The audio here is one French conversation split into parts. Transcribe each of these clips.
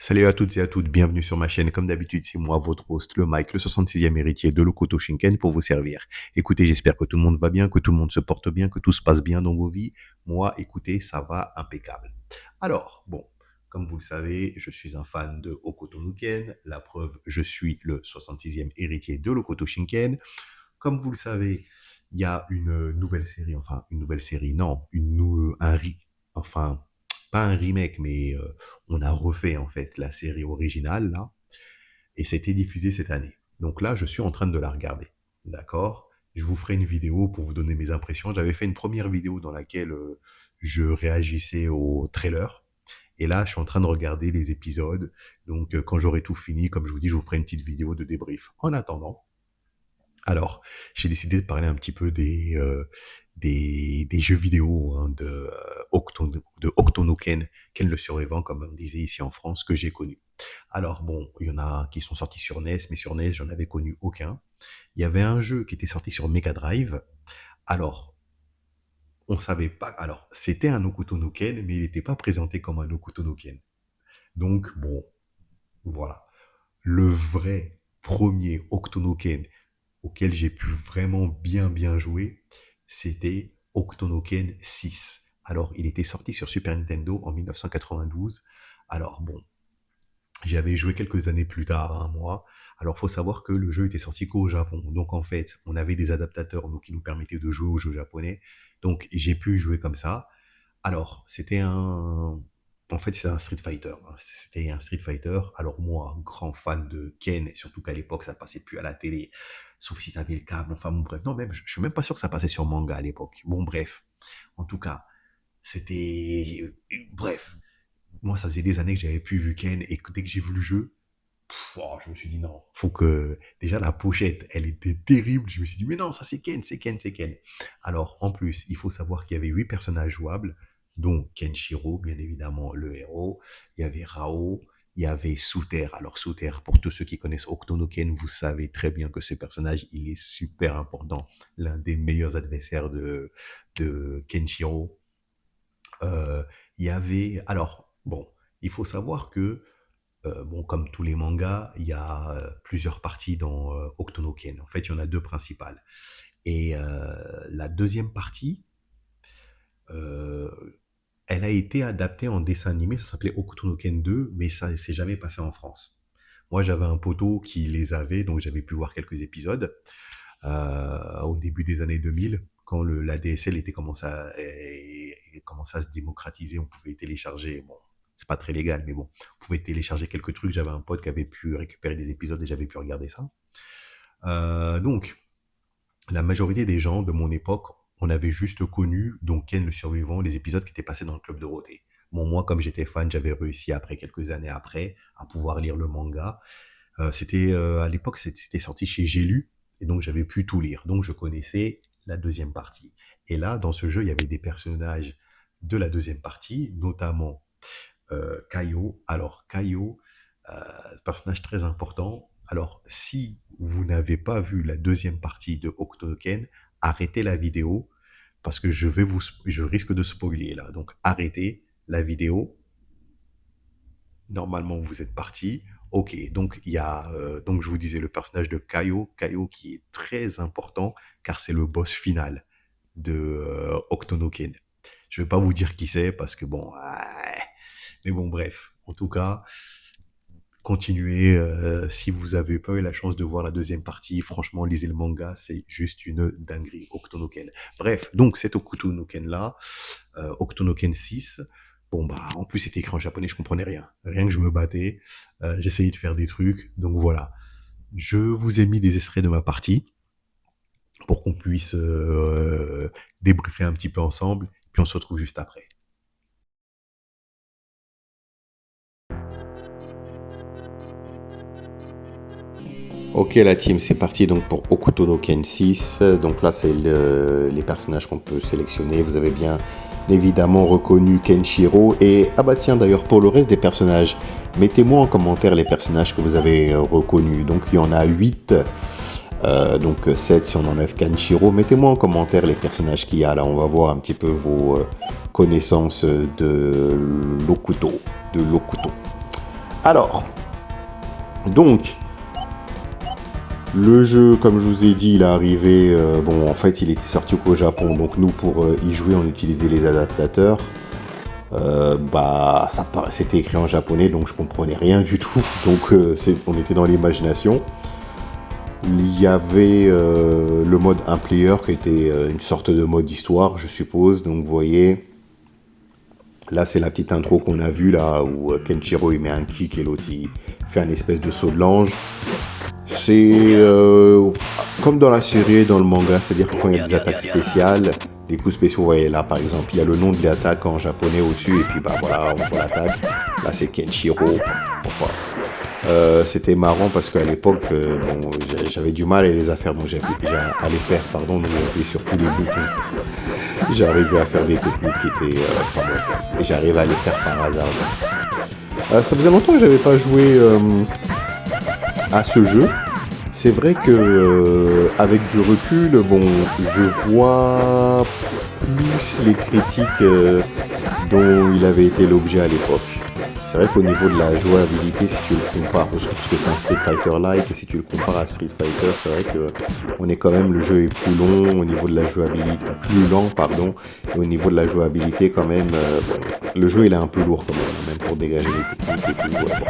Salut à toutes et à toutes, bienvenue sur ma chaîne. Comme d'habitude, c'est moi, votre host, le Mike, le 66e héritier de Lokoto Shinken pour vous servir. Écoutez, j'espère que tout le monde va bien, que tout le monde se porte bien, que tout se passe bien dans vos vies. Moi, écoutez, ça va impeccable. Alors, bon, comme vous le savez, je suis un fan de Hokuto no Ken. La preuve, je suis le 66e héritier de Lokoto Shinken. Comme vous le savez, il y a une nouvelle série, enfin, une nouvelle série, non, enfin, pas un remake, mais on a refait en fait la série originale là, et c'était diffusé cette année. Donc là, je suis en train de la regarder. D'accord. Je vous ferai une vidéo pour vous donner mes impressions. J'avais fait une première vidéo dans laquelle je réagissais au trailer. Et là, je suis en train de regarder les épisodes. Donc, quand j'aurai tout fini, comme je vous dis, je vous ferai une petite vidéo de débrief. En attendant, alors, j'ai décidé de parler un petit peu des jeux vidéo hein, de Octo Ken, Ken le survivant, comme on disait ici en France, que j'ai connu. Alors bon, il y en a qui sont sortis sur NES, mais sur NES, j'en avais connu aucun. Il y avait un jeu qui était sorti sur Mega Drive. Alors, on savait pas. Alors, c'était un Hokuto no Ken, mais il n'était pas présenté comme un Hokuto no Ken. Donc bon, voilà. Le vrai premier Hokuto no Ken auquel j'ai pu vraiment bien jouer, c'était Octonoken 6. Alors, il était sorti sur Super Nintendo en 1992. Alors, bon, j'y avais joué quelques années plus tard, un mois. Alors, faut savoir que le jeu était sorti qu'au Japon. Donc, en fait, on avait des adaptateurs qui nous permettaient de jouer aux jeux japonais. Donc, j'ai pu jouer comme ça. Alors, c'était un... En fait, c'est un Street Fighter. C'était un Street Fighter. Alors moi, grand fan de Ken, et surtout qu'à l'époque, ça passait plus à la télé, sauf si tu avais le câble. Enfin bon, bref. Non, même, je suis même pas sûr que ça passait sur manga à l'époque. Bon, bref. En tout cas, c'était... Bref. Moi, ça faisait des années que j'avais plus vu Ken, et que dès que j'ai vu le jeu, je me suis dit non, faut que... Déjà, la pochette, elle était terrible. Je me suis dit, mais non, ça c'est Ken, c'est Ken, c'est Ken. Alors, en plus, il faut savoir qu'il y avait 8 personnages jouables, dont Kenshiro, bien évidemment, le héros. Il y avait Rao, il y avait Souter. Alors, Souter, pour tous ceux qui connaissent Octo Ken, vous savez très bien que ce personnage, il est super important. L'un des meilleurs adversaires de Kenshiro. Il y avait... Alors, bon, il faut savoir que bon, comme tous les mangas, il y a plusieurs parties dans Hokuto no Ken. En fait, il y en a deux principales. Et la deuxième partie, euh, elle a été adaptée en dessin animé. Ça s'appelait Hokuto no Ken 2, mais ça ne s'est jamais passé en France. Moi, j'avais un poteau qui les avait, donc j'avais pu voir quelques épisodes au début des années 2000, quand la DSL commençait à se démocratiser. On pouvait télécharger, bon, c'est pas très légal, mais bon, on pouvait télécharger quelques trucs. J'avais un pote qui avait pu récupérer des épisodes et j'avais pu regarder ça. Donc, la majorité des gens de mon époque, on avait juste connu, donc Ken le survivant, les épisodes qui étaient passés dans le club Dorothée. Bon, moi, comme j'étais fan, j'avais réussi après, quelques années après, à pouvoir lire le manga. À l'époque, c'était sorti chez J'ai lu, et donc j'avais pu tout lire. Donc je connaissais la deuxième partie. Et là, dans ce jeu, il y avait des personnages de la deuxième partie, notamment Kaio. Alors Kaio, personnage très important. Alors si vous n'avez pas vu la deuxième partie de Octoken, arrêtez la vidéo parce que je risque de spoiler là. Donc arrêtez la vidéo. Normalement, vous êtes parti. Ok, donc il y a donc je vous disais le personnage de Kaio qui est très important car c'est le boss final de Octonoken. Je vais pas vous dire qui c'est parce que bon, mais bon bref. En tout cas, continuez si vous avez pas eu la chance de voir la deuxième partie. Franchement, lisez le manga, c'est juste une dinguerie. Octonoken. Bref, donc cet Octonoken là, Octonoken 6. Bon, bah, en plus, c'était écrit en japonais, je comprenais rien. Rien que je me battais, j'essayais de faire des trucs. Donc voilà. Je vous ai mis des extraits de ma partie pour qu'on puisse débriefer un petit peu ensemble. Puis on se retrouve juste après. Ok la team, c'est parti donc pour Hokuto no Ken 6. Donc là, c'est les personnages qu'on peut sélectionner. Vous avez bien évidemment reconnu Kenshiro. Et ah bah tiens, d'ailleurs, pour le reste des personnages, mettez-moi en commentaire les personnages que vous avez reconnus. Donc il y en a 8. Donc 7 si on enlève Kenshiro. Mettez-moi en commentaire les personnages qu'il y a là. On va voir un petit peu vos connaissances de Lokuto. Alors, donc, le jeu, comme je vous ai dit, il est arrivé. Bon, en fait, il était sorti qu'au Japon. Donc, nous, pour y jouer, on utilisait les adaptateurs. Bah, c'était écrit en japonais, donc je comprenais rien du tout. Donc, on était dans l'imagination. Il y avait le mode un player qui était une sorte de mode histoire, je suppose. Donc, vous voyez, là, c'est la petite intro qu'on a vue là où Kenshiro il met un kick et l'autre il fait un espèce de saut de l'ange. C'est comme dans la série et dans le manga, c'est-à-dire que quand il y a des attaques spéciales, les coups spéciaux, vous voyez là par exemple, il y a le nom de l'attaque en japonais au-dessus et puis bah voilà, on voit l'attaque. Là c'est Kenshiro. C'était marrant parce qu'à l'époque, bon, j'avais du mal à les faire, donc à les faire, pardon, donc j'appuyais sur tous les boutons. J'arrivais à faire des techniques qui étaient, enfin bon, et j'arrivais à les faire par hasard. Ça faisait longtemps que j'avais pas joué à ce jeu. C'est vrai que avec du recul, bon, je vois plus les critiques dont il avait été l'objet à l'époque. C'est vrai qu'au niveau de la jouabilité, si tu le compares, parce que c'est un Street Fighter-like, et si tu le compares à Street Fighter, c'est vrai que on est quand même, le jeu est plus long au niveau de la jouabilité, plus lent, pardon, et au niveau de la jouabilité quand même, bon, le jeu il est un peu lourd quand même pour dégager les techniques et tout. Bon.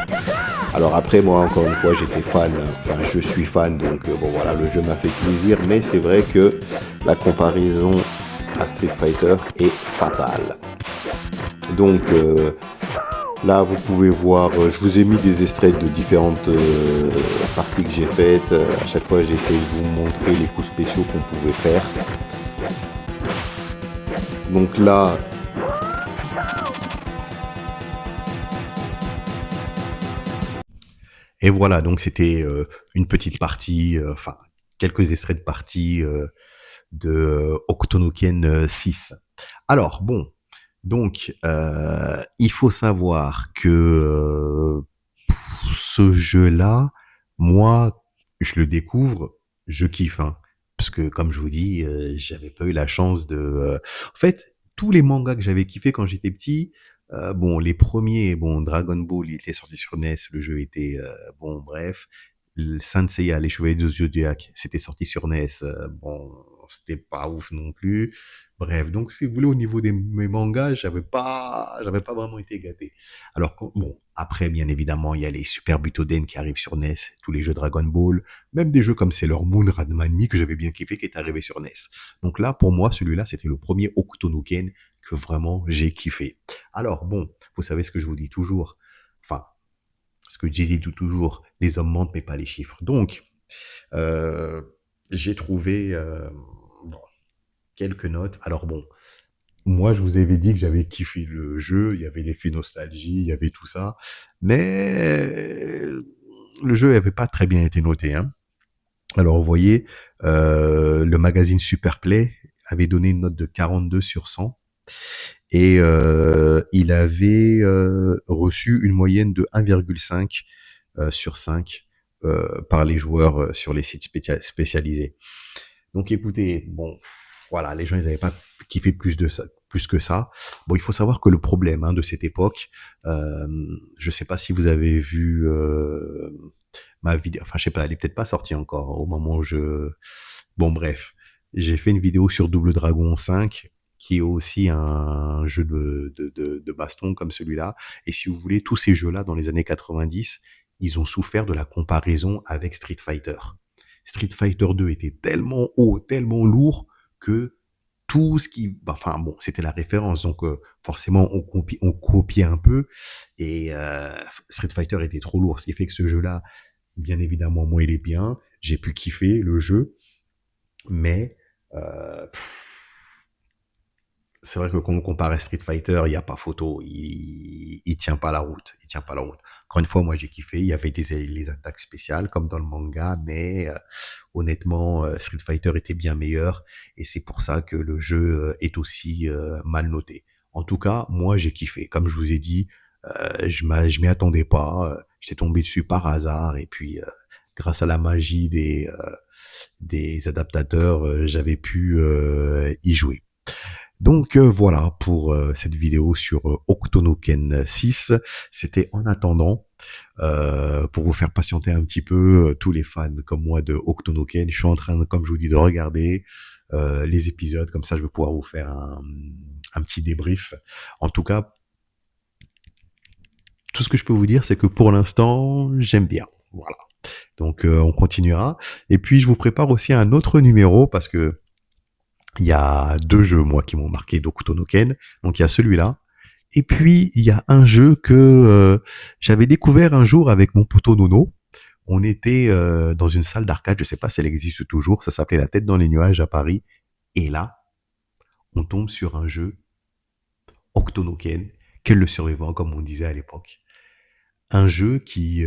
Alors après, moi, encore une fois, j'étais fan, enfin, je suis fan, donc bon voilà, le jeu m'a fait plaisir, mais c'est vrai que la comparaison à Street Fighter est fatale. Donc là, vous pouvez voir, je vous ai mis des extraits de différentes parties que j'ai faites. À chaque fois, j'essaie de vous montrer les coups spéciaux qu'on pouvait faire. Donc là, et voilà, donc c'était une petite partie, enfin, quelques extraits de partie de Octonoken 6. Alors, bon, donc, il faut savoir que ce jeu-là, moi, je le découvre, je kiffe, hein. Parce que, comme je vous dis, j'avais pas eu la chance de... En fait, tous les mangas que j'avais kiffé quand j'étais petit, bon, les premiers, bon, Dragon Ball, il était sorti sur NES, le jeu était... bon, bref. Le Saint Seiya, les Chevaliers du Zodiac, c'était sorti sur NES, bon, c'était pas ouf non plus. Bref, donc si vous voulez, au niveau des mes mangas, j'avais pas vraiment été gâté. Alors bon, après, bien évidemment, il y a les Super Butoden qui arrivent sur NES, tous les jeux Dragon Ball, même des jeux comme Sailor Moon, Ranma Me que j'avais bien kiffé, qui est arrivé sur NES. Donc là, pour moi, celui-là, c'était le premier Octonoken que vraiment j'ai kiffé. Alors bon, vous savez ce que je vous dis toujours, enfin, ce que je dis toujours, les hommes mentent mais pas les chiffres. Donc, euh, j'ai trouvé bon, quelques notes. Alors bon, moi, je vous avais dit que j'avais kiffé le jeu, il y avait l'effet nostalgie, il y avait tout ça, mais le jeu n'avait pas très bien été noté, hein. Alors, vous voyez, le magazine Superplay avait donné une note de 42 sur 100 et il avait reçu une moyenne de 1,5 sur 5 par les joueurs sur les sites spécialisés. Donc écoutez, bon, voilà, les gens, ils n'avaient pas kiffé plus que ça. Bon, il faut savoir que le problème de cette époque, je sais pas si vous avez vu ma vidéo, enfin je sais pas, elle est peut-être pas sortie encore au moment où je... Bon bref, j'ai fait une vidéo sur Double Dragon 5, qui est aussi un jeu de baston comme celui-là. Et si vous voulez, tous ces jeux-là, dans les années 90, ils ont souffert de la comparaison avec Street Fighter. Street Fighter 2 était tellement haut, tellement lourd que tout ce qui, enfin bon, c'était la référence, donc forcément on copiait un peu et Street Fighter était trop lourd, ce qui fait que ce jeu-là, bien évidemment, moi il est bien, j'ai pu kiffer le jeu, mais euh, c'est vrai que quand on compare à Street Fighter, il n'y a pas photo. Il tient pas la route. Il tient pas la route. Encore une fois, moi j'ai kiffé. Il y avait les attaques spéciales comme dans le manga, mais honnêtement, Street Fighter était bien meilleur et c'est pour ça que le jeu est aussi mal noté. En tout cas, moi j'ai kiffé. Comme je vous ai dit, je m'y attendais pas. J'étais tombé dessus par hasard et puis grâce à la magie des adaptateurs, j'avais pu y jouer. Donc voilà pour cette vidéo sur Octonoken 6. C'était en attendant, pour vous faire patienter un petit peu, tous les fans comme moi de Octonoken. Je suis en train, comme je vous dis, de regarder les épisodes. Comme ça, je vais pouvoir vous faire un petit débrief. En tout cas, tout ce que je peux vous dire, c'est que pour l'instant, j'aime bien. Voilà. Donc on continuera. Et puis je vous prépare aussi un autre numéro parce que il y a deux jeux moi qui m'ont marqué d'Octonoken. Donc il y a celui-là. Et puis il y a un jeu que j'avais découvert un jour avec mon poteau Nono. On était dans une salle d'arcade, je sais pas si elle existe toujours, ça s'appelait La Tête dans les nuages à Paris. Et là, on tombe sur un jeu Octonoken, quel le survivant comme on disait à l'époque. Un jeu qui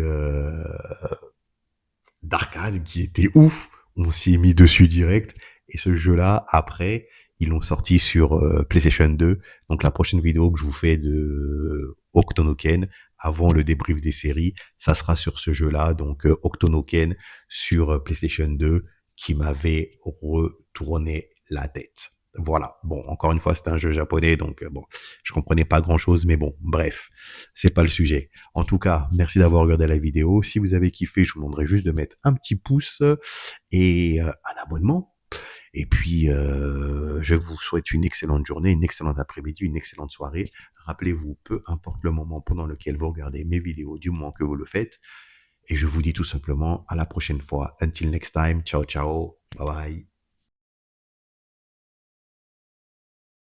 d'arcade qui était ouf. On s'y est mis dessus direct. Et ce jeu-là, après, ils l'ont sorti sur PlayStation 2. Donc la prochaine vidéo que je vous fais de Octonoken, avant le débrief des séries, ça sera sur ce jeu-là. Donc Octonoken sur PlayStation 2, qui m'avait retourné la tête. Voilà. Bon, encore une fois, c'est un jeu japonais, donc bon, je comprenais pas grand-chose, mais bon, bref, c'est pas le sujet. En tout cas, merci d'avoir regardé la vidéo. Si vous avez kiffé, je vous demanderai juste de mettre un petit pouce et un abonnement. Et puis, je vous souhaite une excellente journée, une excellente après-midi, une excellente soirée. Rappelez-vous, peu importe le moment pendant lequel vous regardez mes vidéos, du moment que vous le faites. Et je vous dis tout simplement à la prochaine fois. Until next time, ciao ciao, bye bye.